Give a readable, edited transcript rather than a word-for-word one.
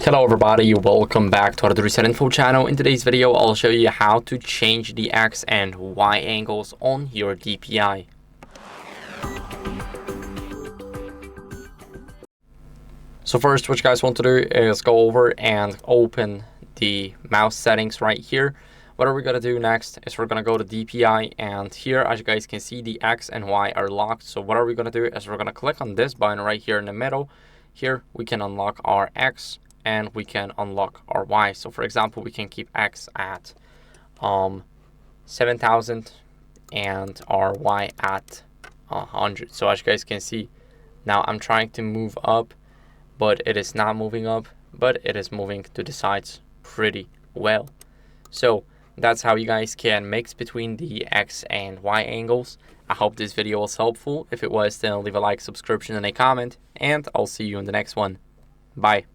Hello everybody, welcome back to HardReset.Info channel. In today's video, I'll show you how to change the X and Y angles on your DPI. So first, what you guys want to do is go over and open the mouse settings right here. What are we going to do next is we're going to go to DPI, and here, as you guys can see, the X and Y are locked. So what are we going to do is we're going to click on this button right here in the middle. Here we can unlock our X and we can unlock our Y. So for example, we can keep X at 7,000 and our Y at 100. So as you guys can see, now I'm trying to move up, but it is not moving up, but it is moving to the sides pretty well. So that's how you guys can mix between the X and Y angles. I hope this video was helpful. If it was, then leave a like, subscription, and a comment, and I'll see you in the next one. Bye.